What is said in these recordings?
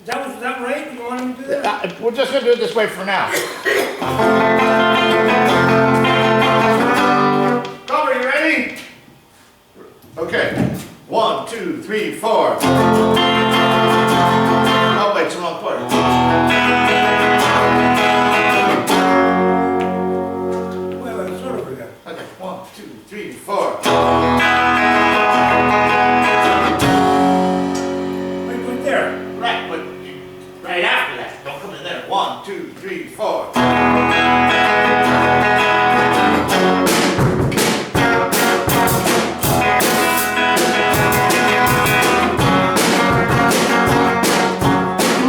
Is that right? You want him to do that? We're just gonna do it this way for now. Tom, are you ready? Okay. 1, 2, 3, 4. Oh wait, it's the wrong part. Wait, sort of again. Okay, 1, 2, 3, 4. Right there. Right, but right after that. Don't come in there. 1, 2, 3, 4.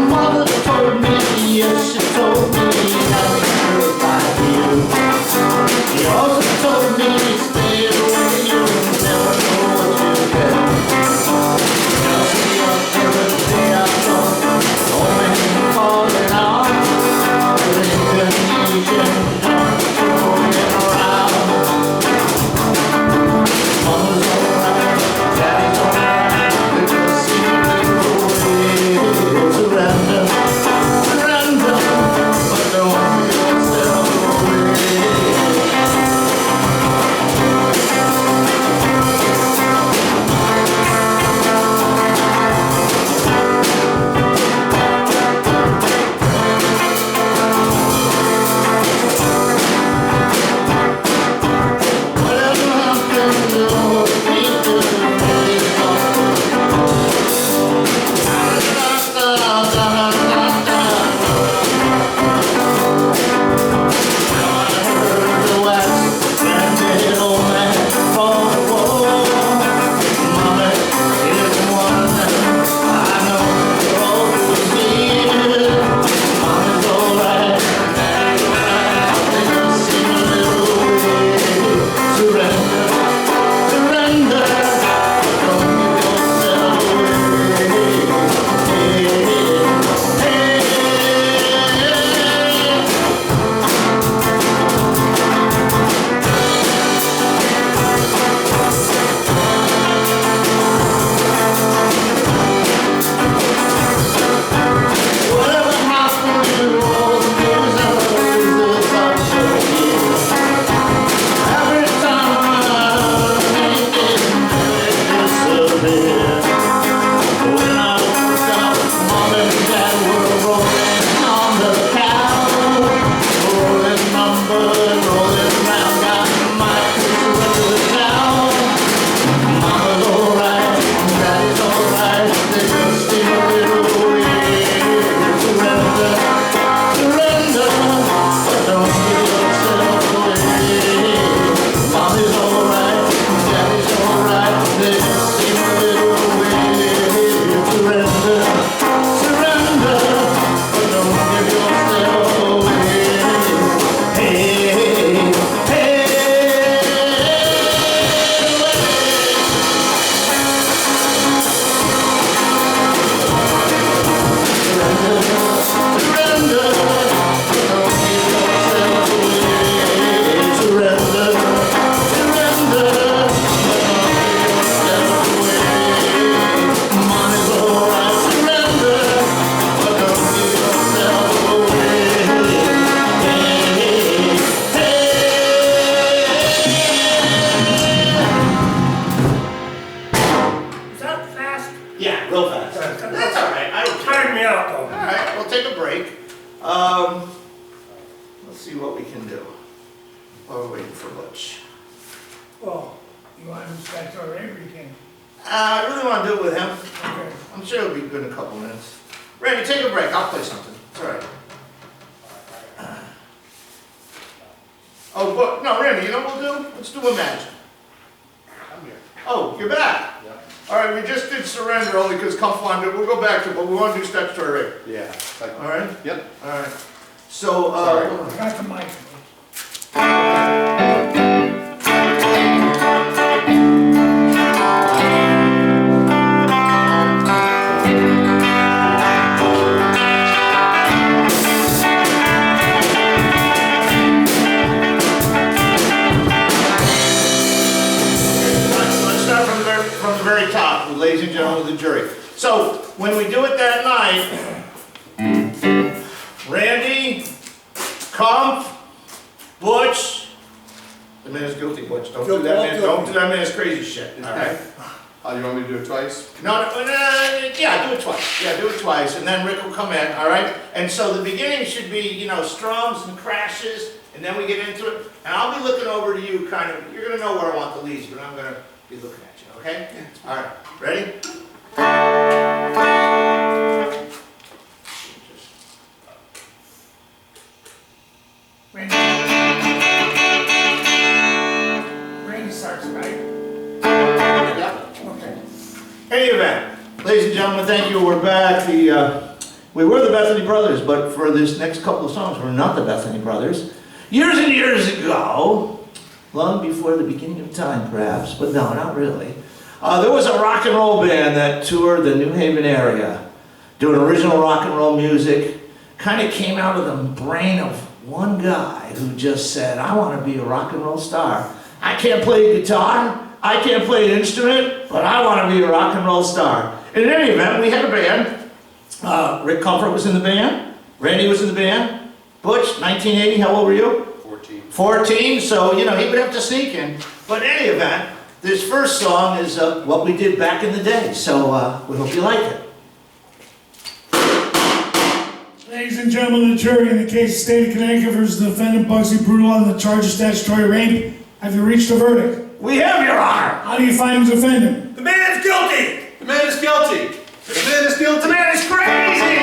Mother told me, yes, she told me how to purify you. She also told me stay away, you'll never know what you get. Just see what every day I thought, only calling out, Indonesian junk rolling around. Mama's alright, daddy's alright, they just seem to go away. Surrender, surrender, but don't give yourself away. Whatever happened to what people really Surrender, surrender, don't give yourself away. Whatever happened to all the years and roses I'm showing. Every time I think it disappear. When I woke up, Mom and Dad were rolling on the couch, rolling numbers, rolling round, got my kids down. Mama's alright, Daddy's alright, they just seem a little weird. Surrender, surrender, but don't give yourself away. Mommy's alright, Daddy's alright, they just seem a little weird. Surrender, surrender, but don't give yourself away. Hey, hey, surrender, don't give yourself away. Surrender, surrender, don't give yourself away. Money's alright, surrender, but don't give yourself away. Is that fast? Yeah, real fast. That's all right. I don't care. Tired me out though. All right, we'll take a break. Let's see what we can do while we're waiting for Butch. Well, you want him to start to Avery King? I really want to do it with him. Okay. I'm sure it'll be good in a couple minutes. Randy, take a break. I'll play something. It's all right. Oh, but no, Randy, you know what we'll do? Let's do Imagine. I'm here. Oh, you're back. Yeah. All right, we just did Surrender only because Come Fly. We'll go back to it, but we want to do Statutory Rape. Yeah. All right? Yep. All right. So, Sorry. I got the mic. very top, ladies and gentlemen of the jury. So when we do it that night, Randy, Comp, Butch. The man is guilty, Butch. Don't do that man. Don't do that man's crazy shit. All right. You want me to do it twice? No, yeah, do it twice. Yeah, do it twice, and then Rick will come in. All right. And so the beginning should be, you know, strums and crashes, and then we get into it. And I'll be looking over to you, kind of. You're gonna know where I want the leads, but I'm gonna be looking at you. Okay? All right. Ready? Randy starts, right? Yeah. Okay. Any event, ladies and gentlemen, thank you. We're back. We were the Bethany Brothers, but for this next couple of songs, we're not the Bethany Brothers. Years and years ago, long before the beginning of time, perhaps, but no, not really. There was a rock and roll band that toured the New Haven area, doing original rock and roll music. Kind of came out of the brain of one guy who just said, I want to be a rock and roll star. I can't play guitar, I can't play an instrument, but I want to be a rock and roll star. And in any event, we had a band. Rick Comfort was in the band, Randy was in the band, Butch, 1980, how old were you? 14. 14, so, you know, he would have to sneak in. But in any event, this first song is what we did back in the day, so we hope you like it. Ladies and gentlemen of the jury, in the case of State of Connecticut versus the defendant Bugsy Brutal on the charge of statutory rape, have you reached a verdict? We have, Your Honor! How do you find the defendant? The man is guilty! The man is guilty! The man is guilty! The man is crazy!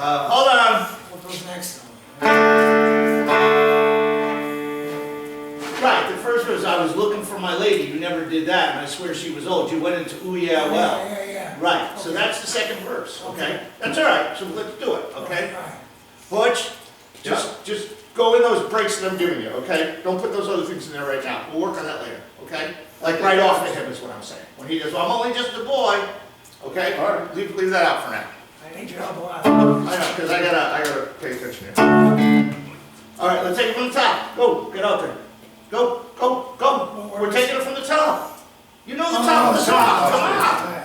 Hold on. What goes next? Right, the first was I was looking for my lady. You never did that, and I swear she was old. You went into ooh yeah well. Yeah. Right, so that's the second verse, okay? That's all right, so let's do it, okay? Butch, just go in those breaks that I'm giving you, okay? Don't put those other things in there right now. We'll work on that later, okay? Like right off of him is what I'm saying. When he goes, well, I'm only just a boy, okay? All right, leave that out for now. I need your help a lot. I know, because I gotta pay attention here. All right, let's take it from the top. Go, get out there. Go, go, go. We're taking it from the top. You know the top of the song. Come on.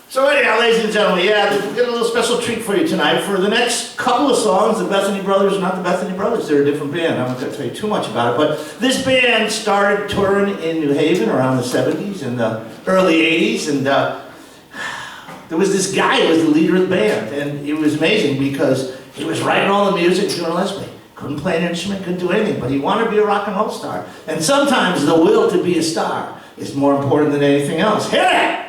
So anyhow, ladies and gentlemen, yeah, we've got a little special treat for you tonight. For the next couple of songs, the Bethany Brothers are not the Bethany Brothers. They're a different band. I'm not going to tell you too much about it. But this band started touring in New Haven around the 70s and the early 80s. And there was this guy who was the leader of the band. And it was amazing because he was writing all the music, doing Leslie. Couldn't play an instrument, couldn't do anything. But he wanted to be a rock and roll star. And sometimes the will to be a star is more important than anything else. Hit it!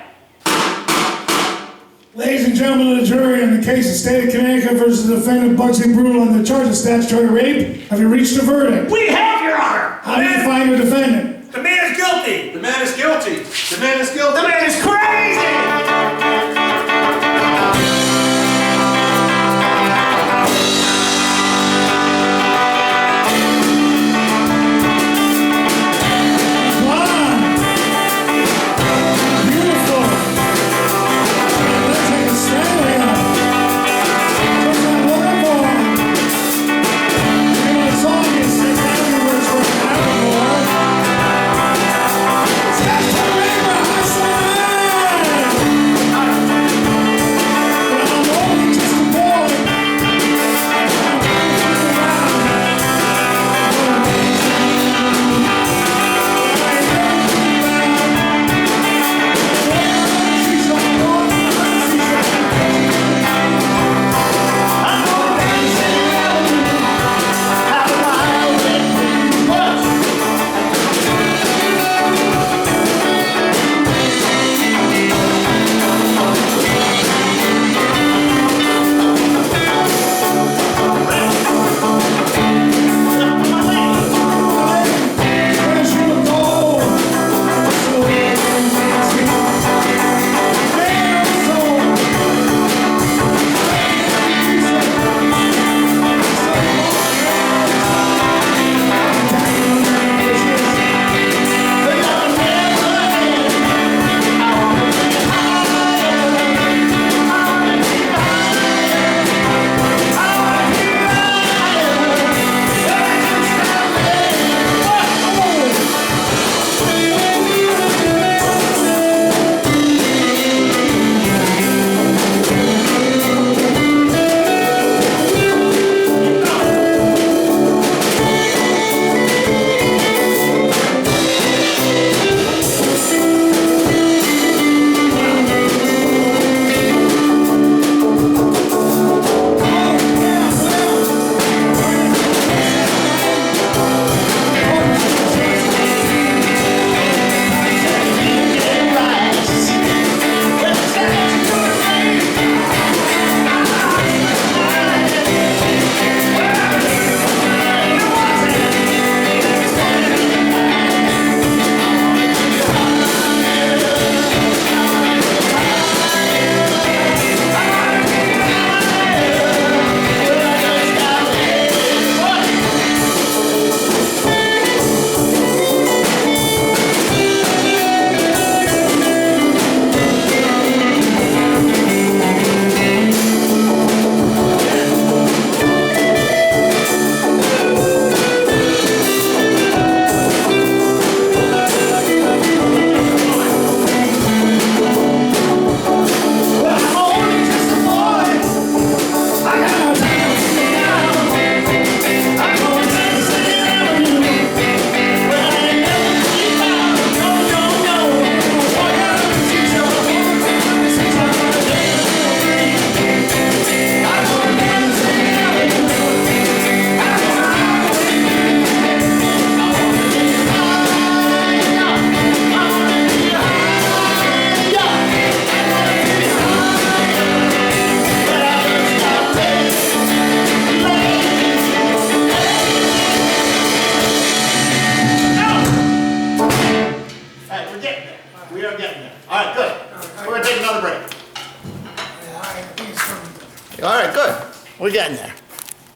Ladies and gentlemen of the jury, in the case of State of Connecticut versus the defendant Bugsy Brutal on the charge of statutory rape, have you reached a verdict? We have, Your Honor! How do you find the defendant? The man is guilty! The man is guilty. The man is guilty. The man is crazy! All right, good. We're getting there.